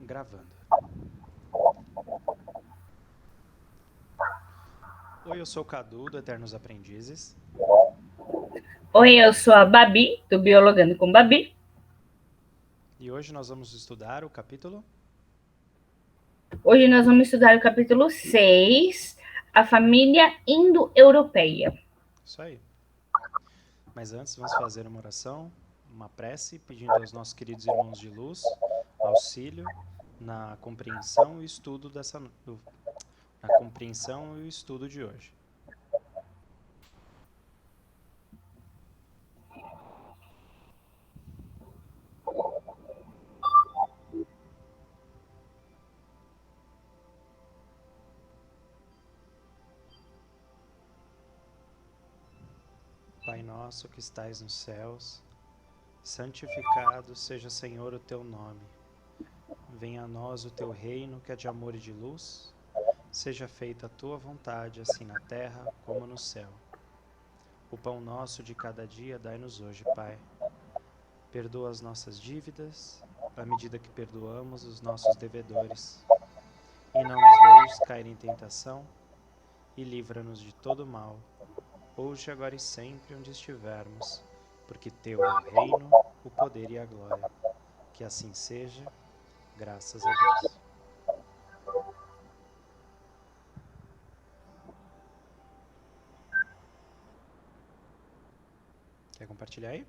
Gravando. Oi, eu sou o Cadu, do Eternos Aprendizes. Oi, eu sou a Babi, do Biologando com Babi. E hoje nós vamos estudar o capítulo... Hoje nós vamos estudar o capítulo 6, a família indo-europeia. Isso aí. Mas antes, vamos fazer uma oração, uma prece, pedindo aos nossos queridos irmãos de luz auxílio na compreensão e estudo na compreensão e o estudo de hoje. Pai nosso que estais nos céus, santificado seja, Senhor, o teu nome. Venha a nós o teu reino, que é de amor e de luz. Seja feita a tua vontade, assim na terra como no céu. O pão nosso de cada dia dai-nos hoje, Pai. Perdoa as nossas dívidas, à medida que perdoamos os nossos devedores. E não nos deixes cair em tentação, e livra-nos de todo mal, hoje, agora e sempre, onde estivermos, porque teu é o reino, o poder e a glória. Que assim seja, graças a Deus. Quer compartilhar aí?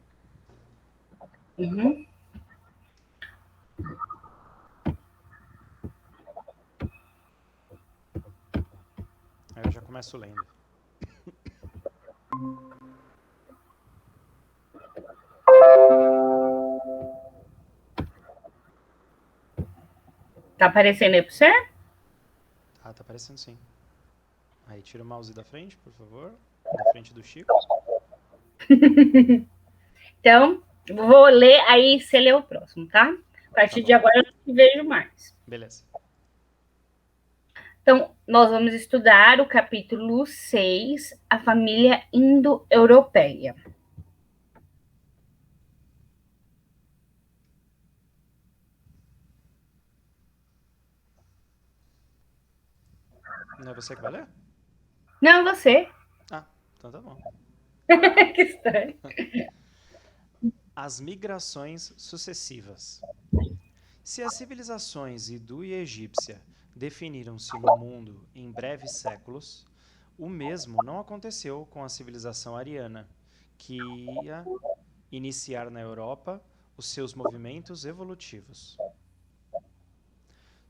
Uhum. Aí eu já começo lendo. Tá aparecendo aí pra você? Tá aparecendo sim. Aí tira o mouse da frente, por favor. Da frente do Chico. Então, vou ler, aí você lê o próximo, tá? A Tá partir de bom. agora eu não te vejo mais. Beleza. Então, nós vamos estudar o capítulo 6, a família indo-europeia. Não é você que vai ler? Não, você. Ah, então tá bom. Que estranho. As migrações sucessivas. Se as civilizações hindu e egípcia definiram-se no mundo em breves séculos, o mesmo não aconteceu com a civilização ariana, que ia iniciar na Europa os seus movimentos evolutivos.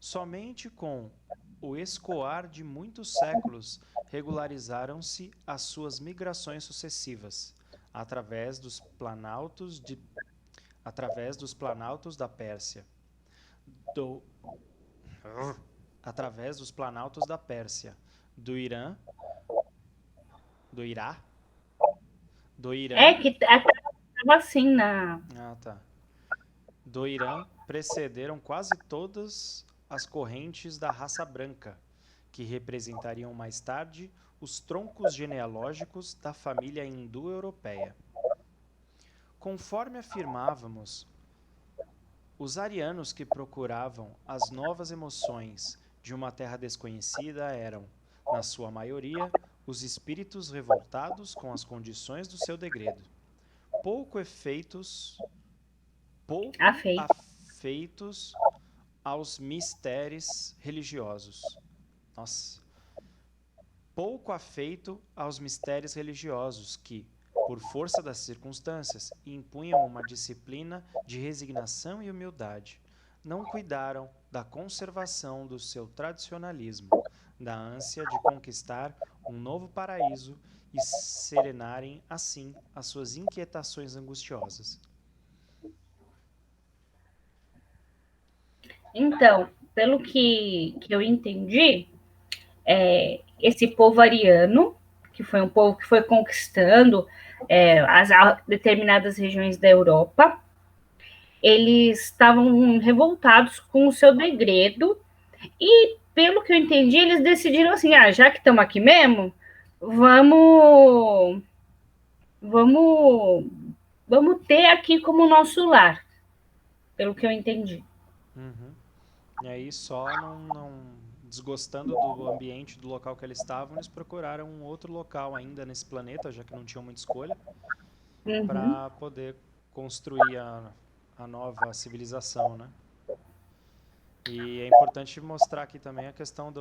Somente com o escoar de muitos séculos regularizaram-se as suas migrações sucessivas, através dos planaltos da Pérsia, do através dos planaltos da Pérsia, do Irã, do Irá, do É Irã, que tava assim na. tá. Do Irã precederam quase todas as correntes da raça branca, que representariam mais tarde os troncos genealógicos da família hindu-europeia. Conforme afirmávamos, os arianos que procuravam as novas emoções de uma terra desconhecida eram, na sua maioria, os espíritos revoltados com as condições do seu degredo, pouco Afei. afeitos aos mistérios religiosos. Nossa. Pouco afeito aos mistérios religiosos que, por força das circunstâncias, impunham uma disciplina de resignação e humildade. Não cuidaram da conservação do seu tradicionalismo, da ânsia de conquistar um novo paraíso e serenarem, assim, as suas inquietações angustiosas. Então, pelo que eu entendi, esse povo ariano, que foi um povo que foi conquistando determinadas regiões da Europa, eles estavam revoltados com o seu degredo e, pelo que eu entendi, eles decidiram assim, já que estamos aqui mesmo, vamos, vamos, vamos ter aqui como nosso lar, pelo que eu entendi. Uhum. E aí, só desgostando do ambiente, do local que eles estavam, eles procuraram um outro local ainda nesse planeta, já que não tinham muita escolha, Uhum. para poder construir a nova civilização, né? E é importante mostrar aqui também a questão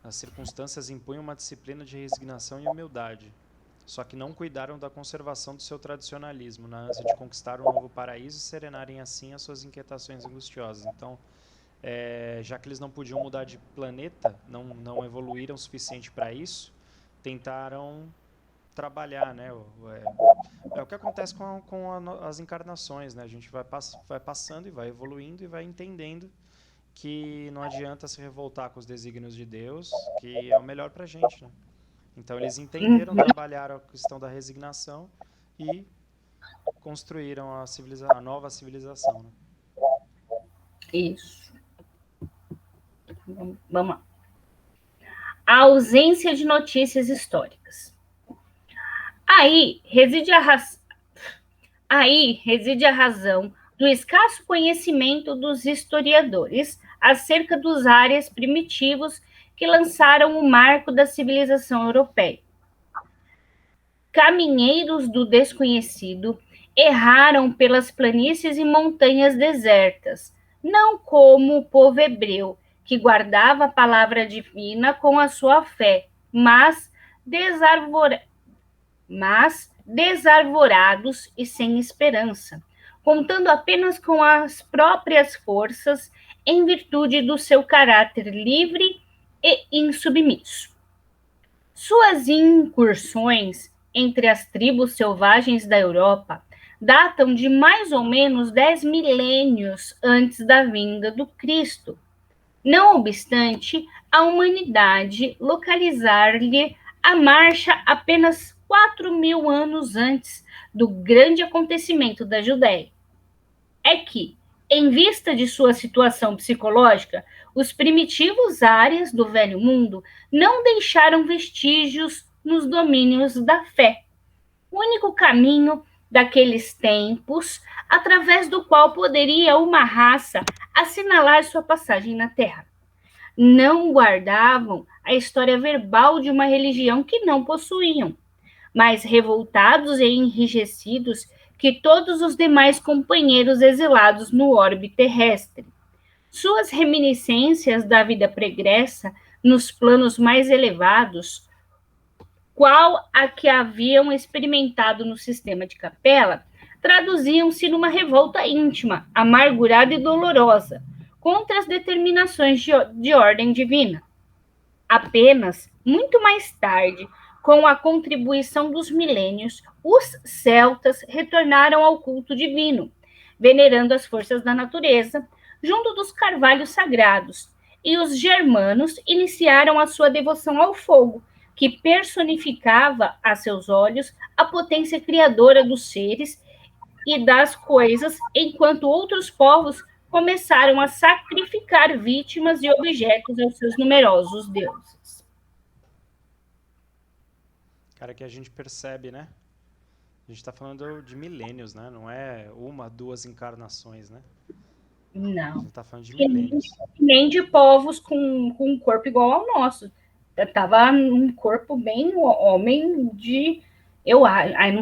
as circunstâncias impunham uma disciplina de resignação e humildade, só que não cuidaram da conservação do seu tradicionalismo, na ânsia de conquistar um novo paraíso e serenarem assim as suas inquietações angustiosas. Então, já que eles não podiam mudar de planeta, não evoluíram o suficiente para isso, tentaram trabalhar, né? É o que acontece as encarnações, né? A gente vai passando e vai evoluindo e vai entendendo que não adianta se revoltar com os desígnios de Deus, que é o melhor pra gente, né? Então eles entenderam, Uhum. trabalharam a questão da resignação e construíram a nova civilização, né? Isso. Vamos lá. A ausência de notícias históricas. Aí reside a, raz... Aí reside a razão do escasso conhecimento dos historiadores acerca dos áreas primitivos que lançaram o marco da civilização europeia. Caminheiros do desconhecido erraram pelas planícies e montanhas desertas, não como o povo hebreu, que guardava a palavra divina com a sua fé, desarvor... mas desarvorados e sem esperança, contando apenas com as próprias forças em virtude do seu caráter livre e insubmisso. Suas incursões entre as tribos selvagens da Europa datam de mais ou menos 10 milênios antes da vinda do Cristo. Não obstante, a humanidade localizar-lhe a marcha apenas 4.000 anos antes do grande acontecimento da Judéia. É que, em vista de sua situação psicológica, os primitivos áreas do Velho Mundo não deixaram vestígios nos domínios da fé. O único caminho daqueles tempos através do qual poderia uma raça assinalar sua passagem na Terra. Não guardavam a história verbal de uma religião que não possuíam, mais revoltados e enrijecidos que todos os demais companheiros exilados no orbe terrestre. Suas reminiscências da vida pregressa nos planos mais elevados, qual a que haviam experimentado no sistema de Capela, traduziam-se numa revolta íntima, amargurada e dolorosa, contra as determinações de ordem divina. Apenas, muito mais tarde, com a contribuição dos milênios, os celtas retornaram ao culto divino, venerando as forças da natureza, junto dos carvalhos sagrados, e os germanos iniciaram a sua devoção ao fogo, que personificava a seus olhos a potência criadora dos seres e das coisas, enquanto outros povos começaram a sacrificar vítimas e objetos aos seus numerosos deuses. Cara, que a gente percebe, né? A gente está falando de milênios, né? Não é uma, duas encarnações, né? A Não. gente está falando de Que nem, milênios. nem de povos com um corpo igual ao nosso. Tava um corpo bem homem de. Ai, não,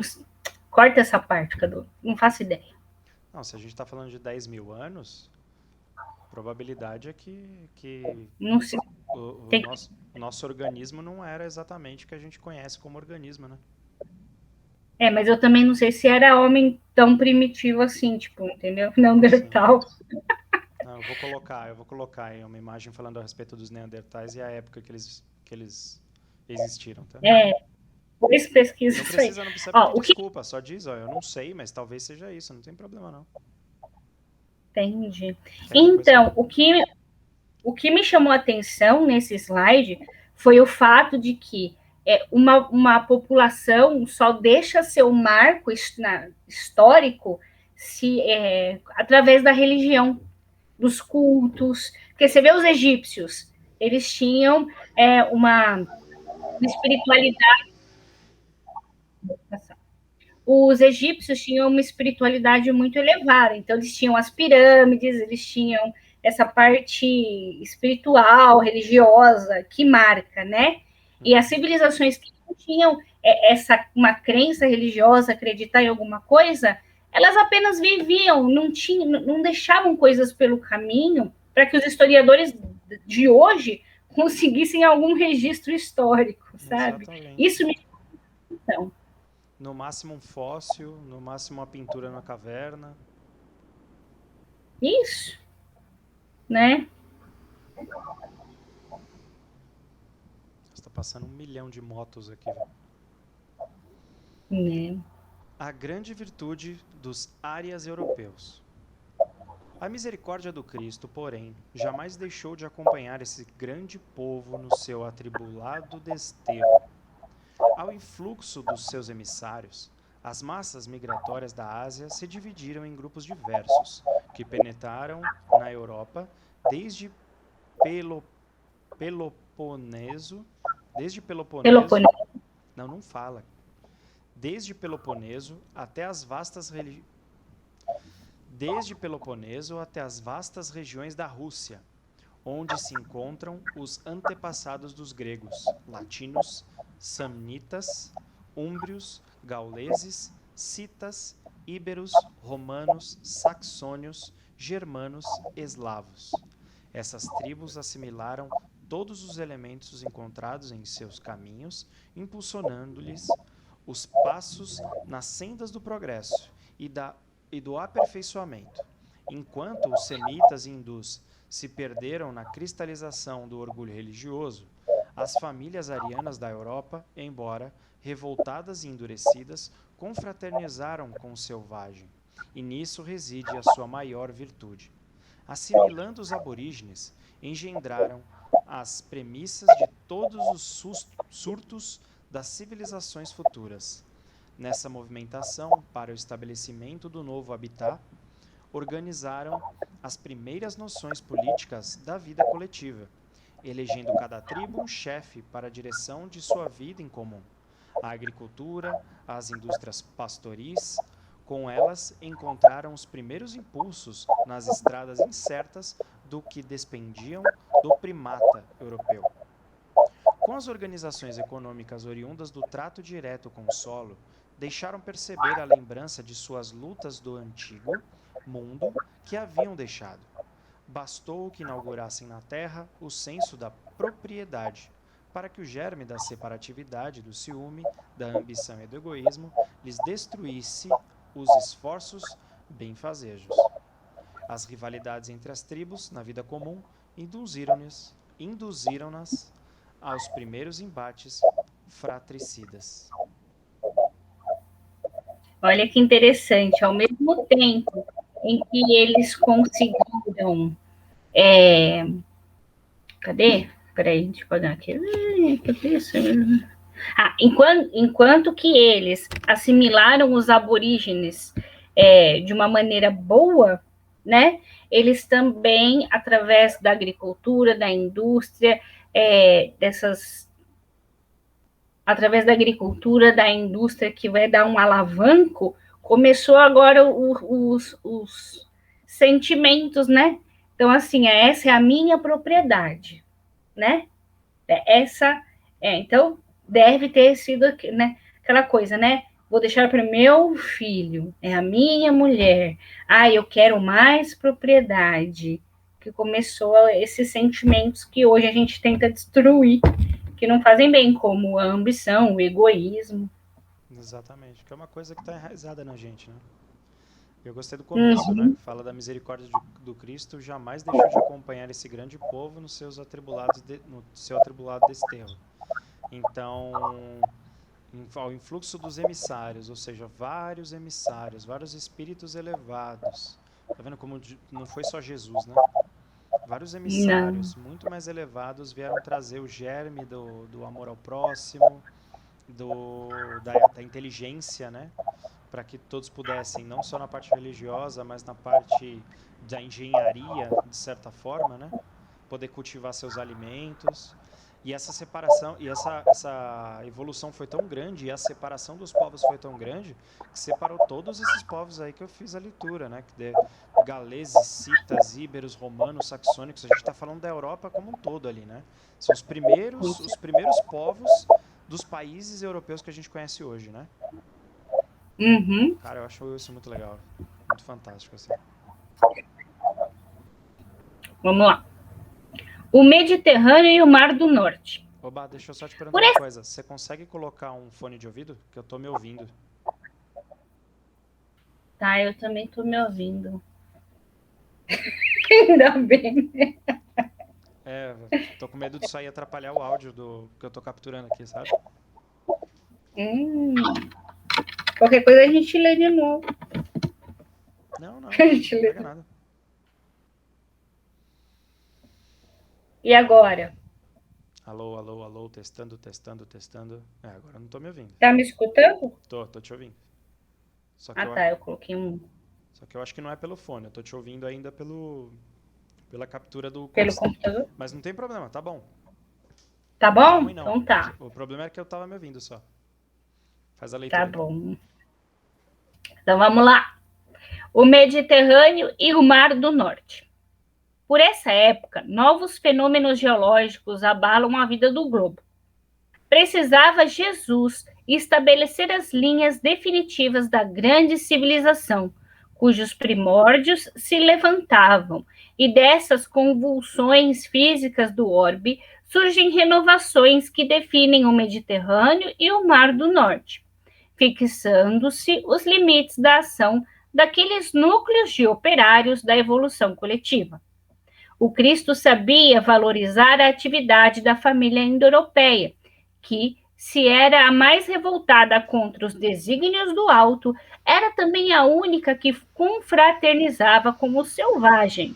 corta essa parte, Cadu. Não faço ideia. Não, se a gente está falando de 10 mil anos, a probabilidade é que Não sei. Tem, o nosso organismo não era exatamente o que a gente conhece como organismo, né? mas eu também não sei se era homem tão primitivo assim, tipo, entendeu? Neandertal. Não, eu vou colocar aí uma imagem falando a respeito dos Neandertais e a época que eles existiram, tá? Depois pesquisa Não isso aí. precisa Ó, pedir desculpa, só diz, ó, eu não sei, mas talvez seja isso, não tem problema não. Entendi. Aí Então, o que me chamou a atenção nesse slide foi o fato de que uma população só deixa seu marco histórico através da religião, dos cultos. Porque você vê os egípcios, eles tinham uma espiritualidade. os egípcios tinham uma espiritualidade muito elevada, então eles tinham as pirâmides, eles tinham essa parte espiritual, religiosa, que marca, né? E as civilizações que não tinham uma crença religiosa, acreditar em alguma coisa, elas apenas viviam, não deixavam coisas pelo caminho para que os historiadores de hoje conseguissem algum registro histórico, sabe? Exatamente. Isso me então. No máximo um fóssil, no máximo uma pintura na caverna. Isso, né? Está passando 1 milhão de motos aqui, velho. É. A grande virtude dos árias europeus. A misericórdia do Cristo, porém, jamais deixou de acompanhar esse grande povo no seu atribulado desterro. Ao influxo dos seus emissários, as massas migratórias da Ásia se dividiram em grupos diversos, que penetraram na Europa desde Pelo, Peloponeso, desde Peloponeso, Peloponeso. não fala, desde Peloponeso até as vastas desde Peloponeso até as vastas regiões da Rússia, onde se encontram os antepassados dos gregos, latinos, samnitas, úmbrios, gauleses, citas, íberos, romanos, saxônios, germanos, eslavos. Essas tribos assimilaram todos os elementos encontrados em seus caminhos, impulsionando-lhes os passos nas sendas do progresso e do aperfeiçoamento, enquanto os semitas e hindus se perderam na cristalização do orgulho religioso, as famílias arianas da Europa, embora revoltadas e endurecidas, confraternizaram com o selvagem, e nisso reside a sua maior virtude. Assimilando os aborígenes, engendraram as premissas de todos os surtos das civilizações futuras. Nessa movimentação para o estabelecimento do novo habitat, organizaram as primeiras noções políticas da vida coletiva, elegendo cada tribo um chefe para a direção de sua vida em comum. A agricultura, as indústrias pastoris, com elas encontraram os primeiros impulsos nas estradas incertas do que despendiam do primata europeu. Com as organizações econômicas oriundas do trato direto com o solo, deixaram perceber a lembrança de suas lutas do antigo mundo que haviam deixado. Bastou que inaugurassem na terra o senso da propriedade, para que o germe da separatividade, do ciúme, da ambição e do egoísmo lhes destruísse os esforços benfazejos. As rivalidades entre as tribos, na vida comum, induziram-nas aos primeiros embates fratricidas. Olha que interessante, ao mesmo tempo em que eles conseguiram. Cadê? Peraí, deixa eu pagar aqui. Cadê isso? Enquanto que eles assimilaram os aborígenes de uma maneira boa, né? Eles também, através da agricultura, da indústria, através da agricultura, da indústria que vai dar um alavanco, começou agora os sentimentos, né? Então, assim, essa é a minha propriedade, né? Então, deve ter sido, né, aquela coisa, né? Vou deixar para meu filho, é a minha mulher. Eu quero mais propriedade. Que começou esses sentimentos que hoje a gente tenta destruir, que não fazem bem, como a ambição, o egoísmo. Exatamente, que é uma coisa que está enraizada na gente, né? Eu gostei do começo, né? Que fala da misericórdia do Cristo, jamais deixou de acompanhar esse grande povo no seu atribulado desterro. Então, ao influxo dos emissários, ou seja, vários emissários, vários espíritos elevados. Tá vendo como não foi só Jesus, né? Vários emissários muito mais elevados vieram trazer o germe do amor ao próximo, da inteligência, né? Para que todos pudessem, não só na parte religiosa, mas na parte da engenharia, de certa forma, né? Poder cultivar seus alimentos. E essa separação, e essa evolução foi tão grande, e a separação dos povos foi tão grande, que separou todos esses povos aí que eu fiz a leitura, né? Galeses, citas, íberos, romanos, saxônicos, a gente está falando da Europa como um todo ali, né? São os primeiros povos dos países europeus que a gente conhece hoje, né? Uhum. Cara, eu acho isso muito legal, muito fantástico, assim. Vamos lá. O Mediterrâneo e o Mar do Norte. Oba, deixa eu só te perguntar Por uma essa... coisa. Você consegue colocar um fone de ouvido? Que eu tô me ouvindo. Tá, eu também tô me ouvindo. Ainda bem. É, tô com medo disso aí atrapalhar o áudio do que eu tô capturando aqui, sabe? Hum. Qualquer coisa a gente lê de novo. Não, A não, gente não lê. pega nada. E agora? Alô, alô, alô, testando, testando, testando. É, agora eu não tô me ouvindo. Tá me escutando? Tô te ouvindo. Só que Ah, eu, tá. Eu coloquei um só que eu acho que não é pelo fone, eu tô te ouvindo ainda pela captura do pelo Costa. computador. Mas não tem problema, tá bom. Tá Não tá bom? ruim não. Então tá. O problema é que eu tava me ouvindo só. Faz a Tá leitura aí. bom. Então vamos lá. O Mediterrâneo e o Mar do Norte. Por essa época, novos fenômenos geológicos abalam a vida do globo. Precisava Jesus estabelecer as linhas definitivas da grande civilização, cujos primórdios se levantavam, e dessas convulsões físicas do orbe surgem renovações que definem o Mediterrâneo e o Mar do Norte, fixando-se os limites da ação daqueles núcleos de operários da evolução coletiva. O Cristo sabia valorizar a atividade da família indo-europeia, que, se era a mais revoltada contra os desígnios do alto, era também a única que confraternizava com o selvagem,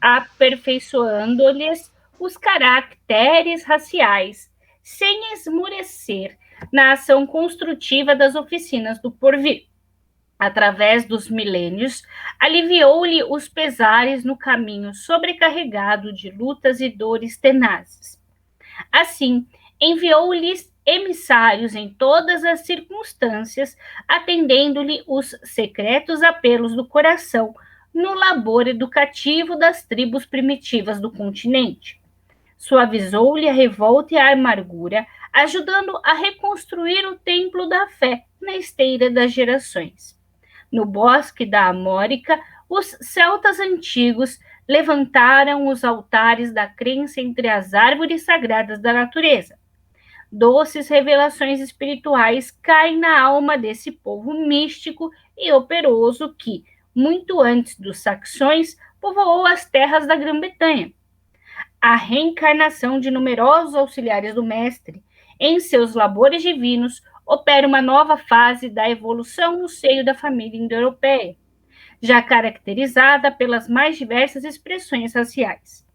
aperfeiçoando-lhes os caracteres raciais, sem esmurecer na ação construtiva das oficinas do porvir. Através dos milênios, aliviou-lhe os pesares no caminho sobrecarregado de lutas e dores tenazes. Assim, enviou-lhes emissários em todas as circunstâncias, atendendo-lhe os secretos apelos do coração no labor educativo das tribos primitivas do continente. Suavizou-lhe a revolta e a amargura, ajudando a reconstruir o templo da fé na esteira das gerações. No bosque da Amórica, os celtas antigos levantaram os altares da crença entre as árvores sagradas da natureza. Doces revelações espirituais caem na alma desse povo místico e operoso que, muito antes dos saxões, povoou as terras da Grã-Bretanha. A reencarnação de numerosos auxiliares do Mestre em seus labores divinos opera uma nova fase da evolução no seio da família indo-europeia, já caracterizada pelas mais diversas expressões raciais.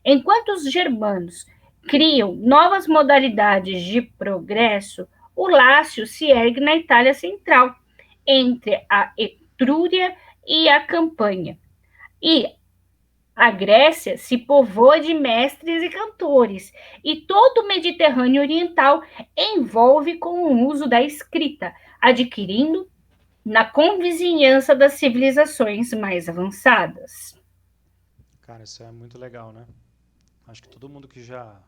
Enquanto os germanos criam novas modalidades de progresso, o Lácio se ergue na Itália Central, entre a Etrúria e a Campanha, e a Grécia se povoa de mestres e cantores, e todo o Mediterrâneo Oriental envolve com o uso da escrita, adquirindo na convizinhança das civilizações mais avançadas. Cara, isso é muito legal, né? Acho que todo mundo que já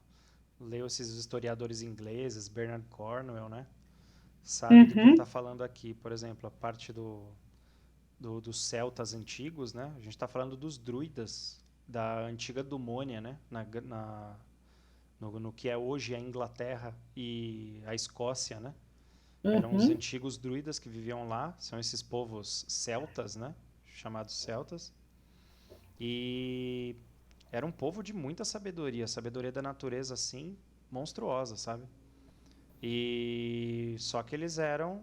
leu esses historiadores ingleses, Bernard Cornwell, né? Sabe do que ele está Uhum, falando aqui. Por exemplo, a parte dos celtas antigos, né? A gente está falando dos druidas da antiga Dumônia, né? No que é hoje a Inglaterra e a Escócia, né? Eram os uhum, antigos druidas que viviam lá, são esses povos celtas, né? Chamados celtas. E era um povo de muita sabedoria, sabedoria da natureza assim, monstruosa, sabe? E só que eles eram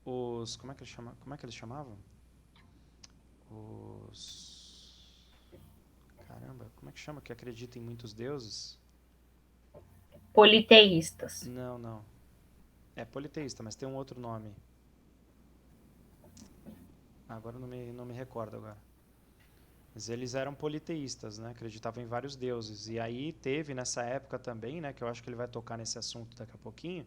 os, como é que eles chamavam? Os, caramba, como é que chama que acredita em muitos deuses? politeístas. Não, não. É politeísta, mas tem um outro nome. Agora não me recordo agora. Mas eles eram politeístas, né? Acreditavam em vários deuses. E aí teve nessa época também, né? Que eu acho que ele vai tocar nesse assunto daqui a pouquinho,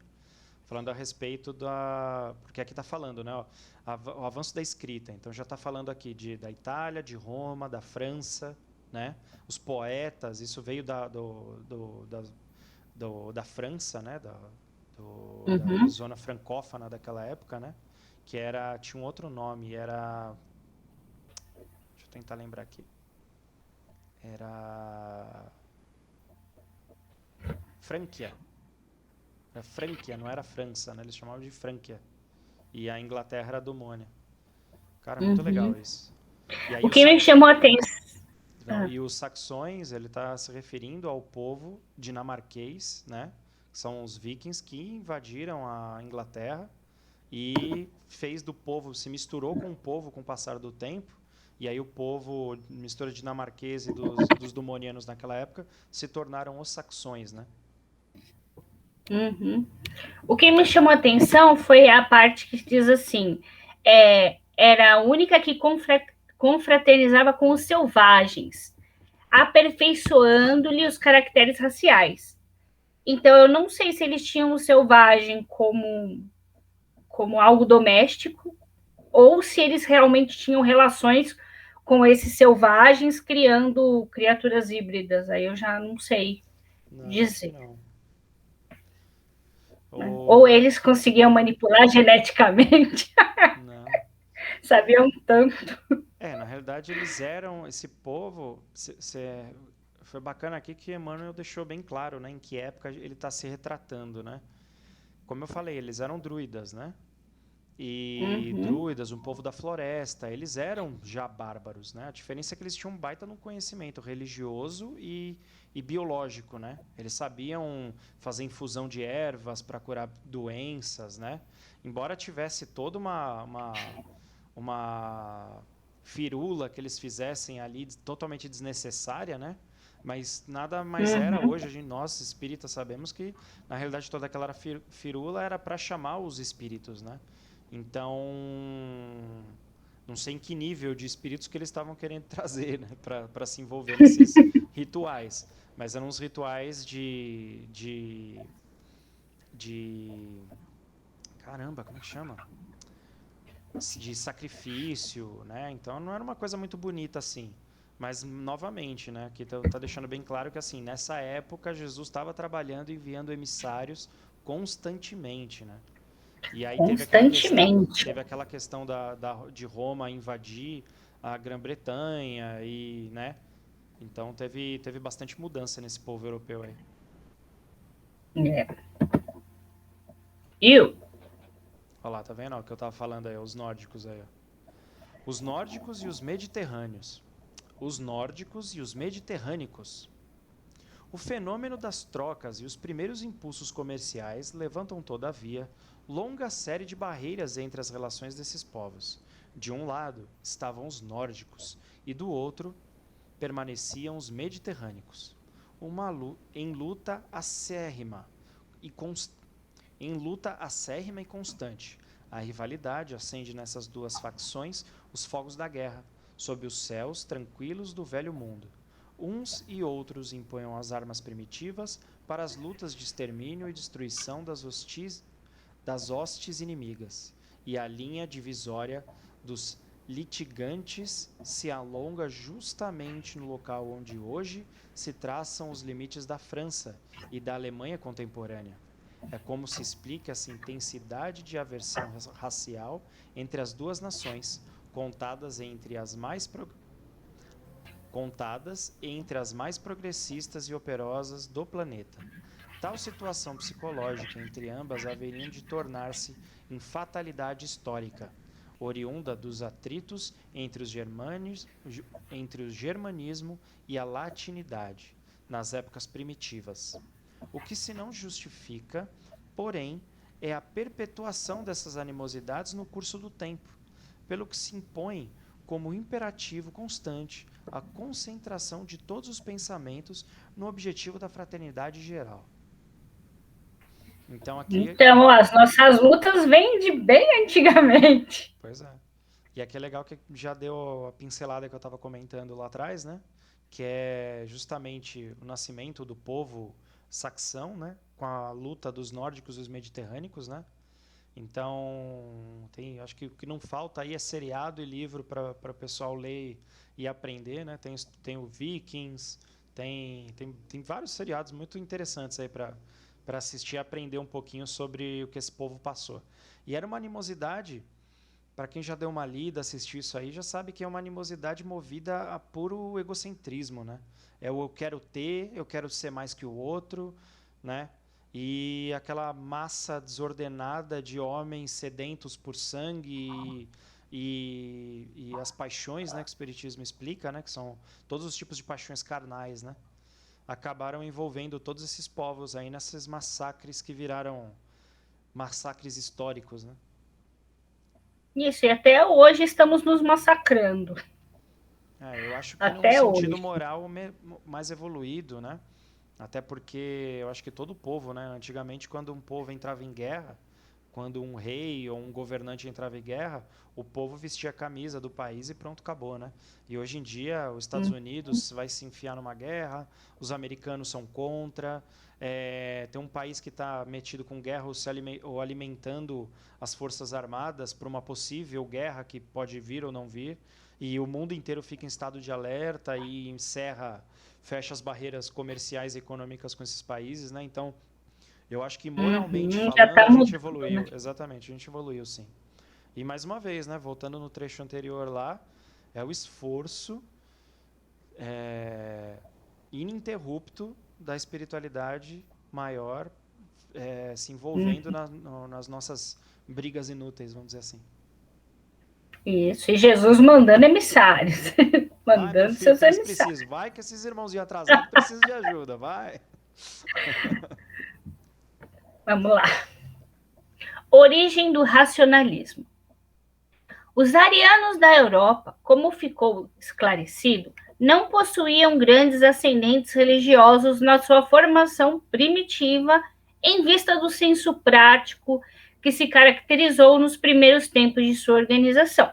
falando a respeito da... Porque aqui está falando, né? Ó, o avanço da escrita. Então já está falando aqui da Itália, de Roma, da França, né? Os poetas, isso veio da França, né? Da Uhum. zona francófona daquela época, né? Que era... Tinha um outro nome, era... Deixa eu tentar lembrar aqui. Era... Frânquia. Era Frânquia, não era França, né? Eles chamavam de Frânquia. E a Inglaterra era Domônia. Cara, muito legal Uhum. isso. E aí O que me chamou a atenção. Não, e os saxões, ele está se referindo ao povo dinamarquês, né? Que são os vikings que invadiram a Inglaterra e fez do povo, se misturou com o povo com o passar do tempo. E aí o povo, mistura dinamarquês e dos domonianos naquela época, se tornaram os saxões, né? Uhum. O que me chamou a atenção foi a parte que diz assim: era a única que confraternizava com os selvagens, aperfeiçoando-lhe os caracteres raciais. Então, eu não sei se eles tinham o selvagem como algo doméstico ou se eles realmente tinham relações com esses selvagens criando criaturas híbridas. Aí eu já não sei Não, acho que dizer. não. Né? Ou O... eles conseguiam manipular geneticamente, Não. sabiam tanto. Na realidade eles eram esse povo. Foi bacana aqui que Emmanuel deixou bem claro, né, em que época ele está se retratando, né? Como eu falei, eles eram druidas, né? E Uhum, druidas, um povo da floresta, eles eram já bárbaros, né? A diferença é que eles tinham um baita no conhecimento religioso e biológico, né? Eles sabiam fazer infusão de ervas para curar doenças, né? Embora tivesse toda uma firula que eles fizessem ali totalmente desnecessária, né? Mas nada mais era uhum. hoje, nós espíritas sabemos que na realidade toda aquela firula era para chamar os espíritos, né? Então, não sei em que nível de espíritos que eles estavam querendo trazer, né, para se envolver nesses rituais, mas eram uns rituais de caramba, como é que chama? De sacrifício, né? Então não era uma coisa muito bonita assim. Mas novamente, né, aqui tá deixando bem claro que assim, nessa época Jesus estava trabalhando e enviando emissários constantemente, né? E aí Constantemente. teve aquela questão de Roma invadir a Grã-Bretanha e, né? Então teve bastante mudança nesse povo europeu aí. É. E Olha lá, tá vendo? Ó, o que eu tava falando aí, os nórdicos aí, ó. Os nórdicos e os mediterrâneos. Os nórdicos e os mediterrânicos. O fenômeno das trocas e os primeiros impulsos comerciais levantam, todavia, longa série de barreiras entre as relações desses povos. De um lado estavam os nórdicos e do outro permaneciam os mediterrânicos. Em luta acérrima e constante. A rivalidade acende nessas duas facções os fogos da guerra, sob os céus tranquilos do velho mundo. Uns e outros empunham as armas primitivas para as lutas de extermínio e destruição das hostes inimigas, e a linha divisória dos litigantes se alonga justamente no local onde hoje se traçam os limites da França e da Alemanha contemporânea. É como se explica essa intensidade de aversão racial entre as duas nações, contadas entre as mais progressistas e operosas do planeta. Tal situação psicológica entre ambas haveria de tornar-se em fatalidade histórica, oriunda dos atritos entre o germanismo e a latinidade, nas épocas primitivas. O que se não justifica, porém, é a perpetuação dessas animosidades no curso do tempo, pelo que se impõe como imperativo constante a concentração de todos os pensamentos no objetivo da fraternidade geral. Então aqui, então as nossas lutas vêm de bem antigamente. pois é. E aqui é legal que já deu a pincelada que eu estava comentando lá atrás, né? Que é justamente o nascimento do povo saxão, né? Com a luta dos nórdicos e os mediterrâneos, né? Então, acho que o que não falta aí é seriado e livro para o pessoal ler e aprender, né? Tem o Vikings, tem vários seriados muito interessantes aí para assistir e aprender um pouquinho sobre o que esse povo passou. E era uma animosidade, para quem já deu uma lida, assistiu isso aí, já sabe que é uma animosidade movida a puro egocentrismo, né? Eu quero ter, eu quero ser mais que o outro, né? E aquela massa desordenada de homens sedentos por sangue e as paixões, né, que o Espiritismo explica, né, que são todos os tipos de paixões carnais, né, acabaram envolvendo todos esses povos aí nesses massacres que viraram massacres históricos, né? Isso, e até hoje estamos nos massacrando. Eu acho que num Até sentido hoje. moral mais evoluído, né? Até porque eu acho que todo povo, né? Antigamente, quando um povo entrava em guerra, quando um rei ou um governante entrava em guerra, o povo vestia a camisa do país e pronto, acabou, né? E hoje em dia, os Estados Hum. Unidos vai se enfiar numa guerra, os americanos são contra, tem um país que está metido com guerra ou alimentando as forças armadas para uma possível guerra que pode vir ou não vir, e o mundo inteiro fica em estado de alerta e fecha as barreiras comerciais e econômicas com esses países, né? Então, eu acho que moralmente Já falando está a gente mudando, né? evoluiu. Exatamente, a gente evoluiu sim. E mais uma vez, né, voltando no trecho anterior lá, é o esforço é, ininterrupto da espiritualidade maior se envolvendo Hum. nas nossas brigas inúteis, vamos dizer assim. Isso, e Jesus mandando emissários, Vai, meu mandando filho, seus que eles emissários. precisam. Vai que esses irmãozinhos atrasados precisam de ajuda, vai. Vamos lá. Origem do racionalismo. Os arianos da Europa, como ficou esclarecido, não possuíam grandes ascendentes religiosos na sua formação primitiva, em vista do senso prático que se caracterizou nos primeiros tempos de sua organização.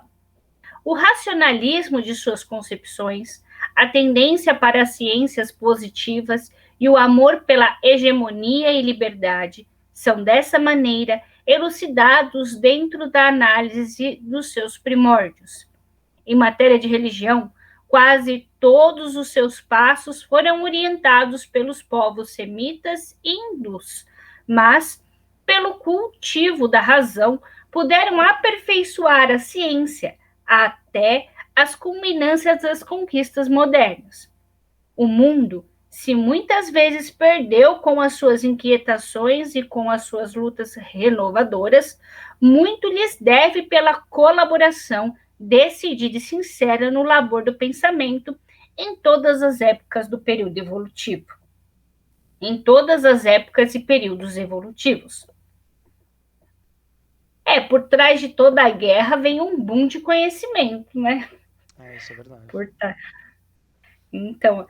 O racionalismo de suas concepções, a tendência para as ciências positivas e o amor pela hegemonia e liberdade são, dessa maneira, elucidados dentro da análise dos seus primórdios. Em matéria de religião, quase todos os seus passos foram orientados pelos povos semitas e hindus, mas, pelo cultivo da razão, puderam aperfeiçoar a ciência até as culminâncias das conquistas modernas. O mundo se muitas vezes perdeu com as suas inquietações e com as suas lutas renovadoras, muito lhes deve pela colaboração decidida e sincera no labor do pensamento em todas as épocas do período evolutivo. Em todas as épocas e períodos evolutivos. Por trás de toda a guerra vem um boom de conhecimento, né? Isso é verdade. Então,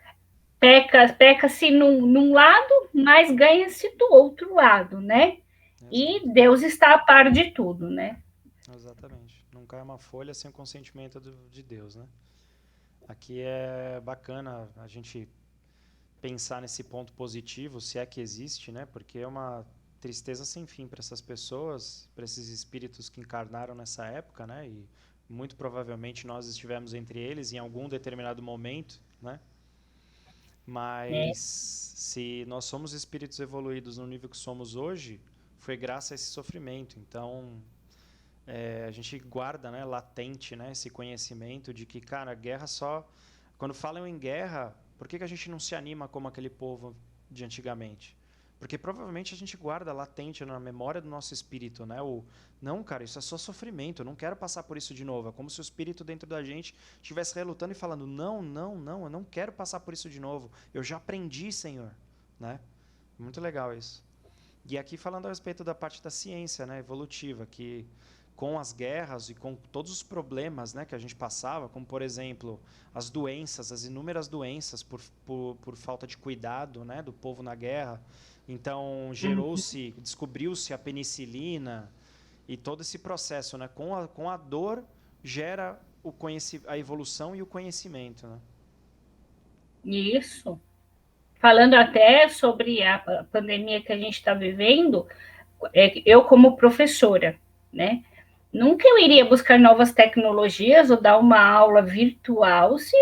peca-se num lado, mas ganha-se do outro lado, né? Exato. E Deus está a par de tudo, né? Exatamente. Não cai uma folha sem o consentimento de Deus, né? Aqui é bacana a gente pensar nesse ponto positivo, se é que existe, né? Porque é uma tristeza sem fim para essas pessoas, para esses espíritos que encarnaram nessa época, né? E muito provavelmente nós estivemos entre eles em algum determinado momento, né? Mas se nós somos espíritos evoluídos no nível que somos hoje, foi graças a esse sofrimento. Então, a gente guarda, né, latente, né, esse conhecimento de que, cara, a guerra só... Quando falam em guerra, por que a gente não se anima como aquele povo de antigamente? Porque provavelmente a gente guarda latente na memória do nosso espírito, né? Não, cara, isso é só sofrimento, eu não quero passar por isso de novo. É como se o espírito dentro da gente estivesse relutando e falando, não, não, não, eu não quero passar por isso de novo. Eu já aprendi, Senhor, né? Muito legal isso. E aqui falando a respeito da parte da ciência, né, evolutiva, que com as guerras e com todos os problemas, né, que a gente passava, como por exemplo as doenças, as inúmeras doenças por falta de cuidado, né, do povo na guerra, então descobriu-se a penicilina e todo esse processo, né, com a dor gera a evolução e o conhecimento, né? Isso. Falando até sobre a pandemia que a gente está vivendo, eu como professora, né? Nunca eu iria buscar novas tecnologias ou dar uma aula virtual se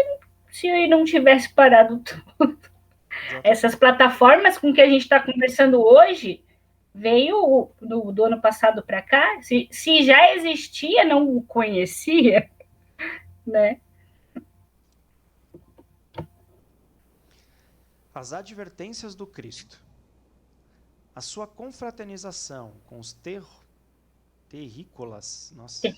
eu não tivesse parado tudo. Essas plataformas com que a gente está conversando hoje veio do ano passado para cá. Se já existia, não o conhecia, né? As advertências do Cristo. A sua confraternização com os terrícolas, nossa,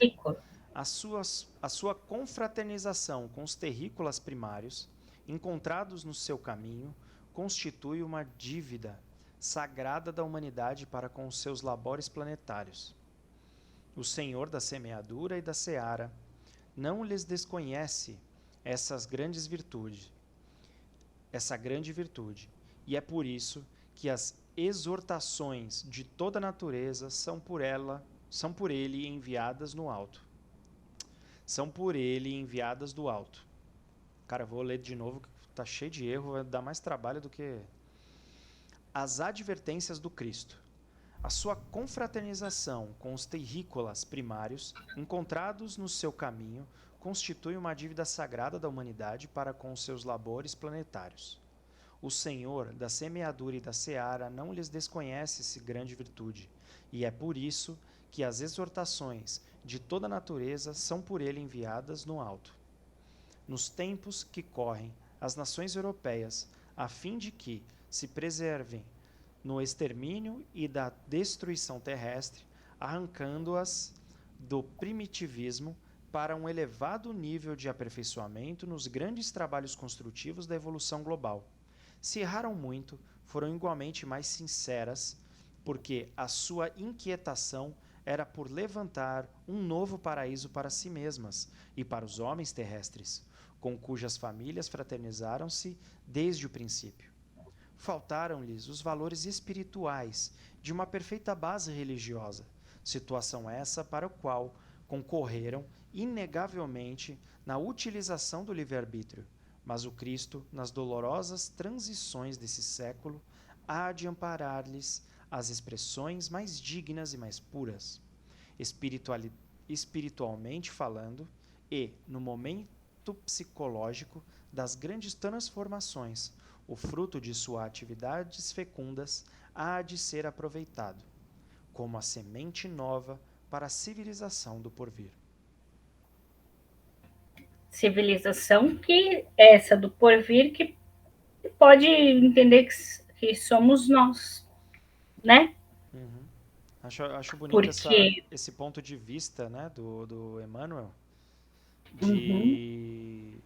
a sua confraternização com os terrícolas primários, encontrados no seu caminho, constitui uma dívida sagrada da humanidade para com os seus labores planetários. O Senhor da semeadura e da seara não lhes desconhece essa grande virtude, e é por isso que as exortações de toda a natureza são por ele enviadas no alto. São por ele enviadas do alto. Cara, eu vou ler de novo, tá cheio de erro, vai dar mais trabalho do que... As advertências do Cristo. A sua confraternização com os terrícolas primários, encontrados no seu caminho, constitui uma dívida sagrada da humanidade para com os seus labores planetários. O Senhor da semeadura e da seara não lhes desconhece essa grande virtude, e é por isso que as exortações de toda a natureza são por ele enviadas no alto. Nos tempos que correm, as nações europeias, a fim de que se preservem no extermínio e da destruição terrestre, arrancando-as do primitivismo para um elevado nível de aperfeiçoamento nos grandes trabalhos construtivos da evolução global. Se erraram muito, foram igualmente mais sinceras, porque a sua inquietação era por levantar um novo paraíso para si mesmas e para os homens terrestres, com cujas famílias fraternizaram-se desde o princípio. Faltaram-lhes os valores espirituais de uma perfeita base religiosa, situação essa para a qual concorreram inegavelmente na utilização do livre-arbítrio, mas o Cristo, nas dolorosas transições desse século, há de amparar-lhes as expressões mais dignas e mais puras, espiritualmente falando, e, no momento psicológico das grandes transformações, o fruto de suas atividades fecundas há de ser aproveitado, como a semente nova para a civilização do porvir. Civilização que essa do porvir que pode entender que somos nós, né? Uhum. Acho bonito Porque... esse ponto de vista, né, do Emmanuel, de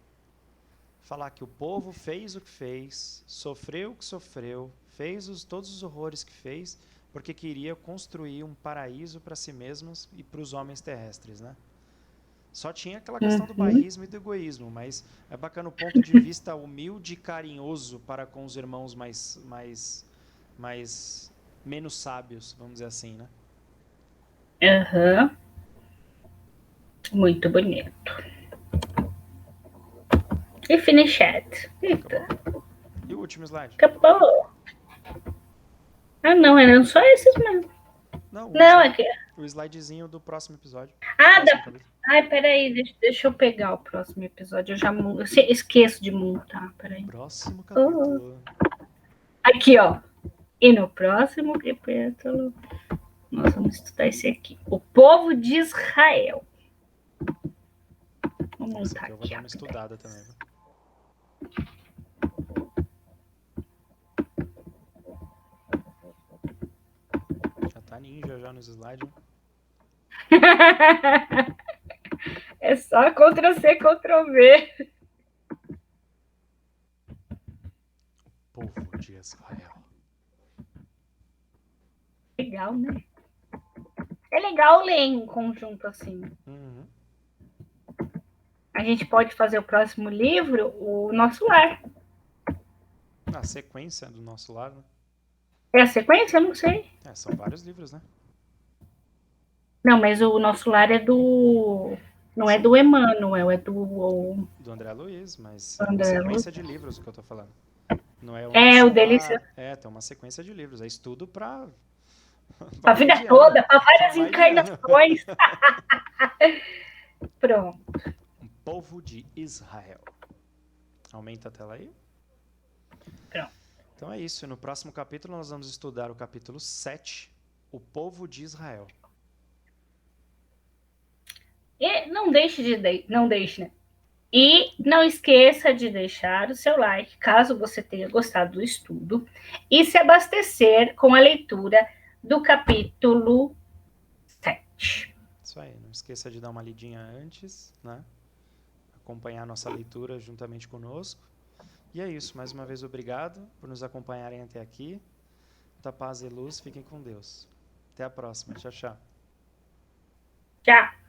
falar que o povo fez o que fez, sofreu o que sofreu, fez todos os horrores que fez, porque queria construir um paraíso para si mesmos e para os homens terrestres, né? Só tinha aquela questão do bairrismo e do egoísmo, mas é bacana o ponto de vista humilde e carinhoso para com os irmãos menos sábios, vamos dizer assim, né? Muito bonito. E finished. Eita. E o último slide? Acabou. Ah, não, eram só esses mesmo. Não, aqui. O slidezinho do próximo episódio. Ai, peraí, deixa eu pegar o próximo episódio. Eu esqueço de montar, peraí. Próximo capítulo. Aqui, ó. E no próximo capítulo, nós vamos estudar esse aqui. O povo de Israel. Vamos montar aqui. Eu vou dar uma estudada também. Já tá ninja já nos slides. É só Ctrl+C, Ctrl+V. Povo de Israel. Legal, né? É legal ler em conjunto assim. A gente pode fazer o próximo livro, o Nosso Lar. A sequência do Nosso Lar, né? É a sequência? Eu não sei. São vários livros, né? Não, mas o Nosso Lar é do Não é do Emmanuel, é do Do André Luiz, mas é uma André Luiz. sequência de livros o que eu tô falando. Não é um O dele tem uma sequência de livros. É estudo para a mais vida de ano. toda, para Pra várias mais de ano. encarnações. Pronto. Um povo de Israel. Aumenta a tela aí. Pronto. Então é isso. No próximo capítulo nós vamos estudar o capítulo 7, o povo de Israel. E não deixe não deixe, né? E não esqueça de deixar o seu like, caso você tenha gostado do estudo, e se abastecer com a leitura do capítulo 7. Isso aí. Não esqueça de dar uma lidinha antes, né? Acompanhar a nossa leitura juntamente conosco. E é isso. Mais uma vez, obrigado por nos acompanharem até aqui. Muita paz e luz. Fiquem com Deus. Até a próxima. Tchau, tchau. Tchau.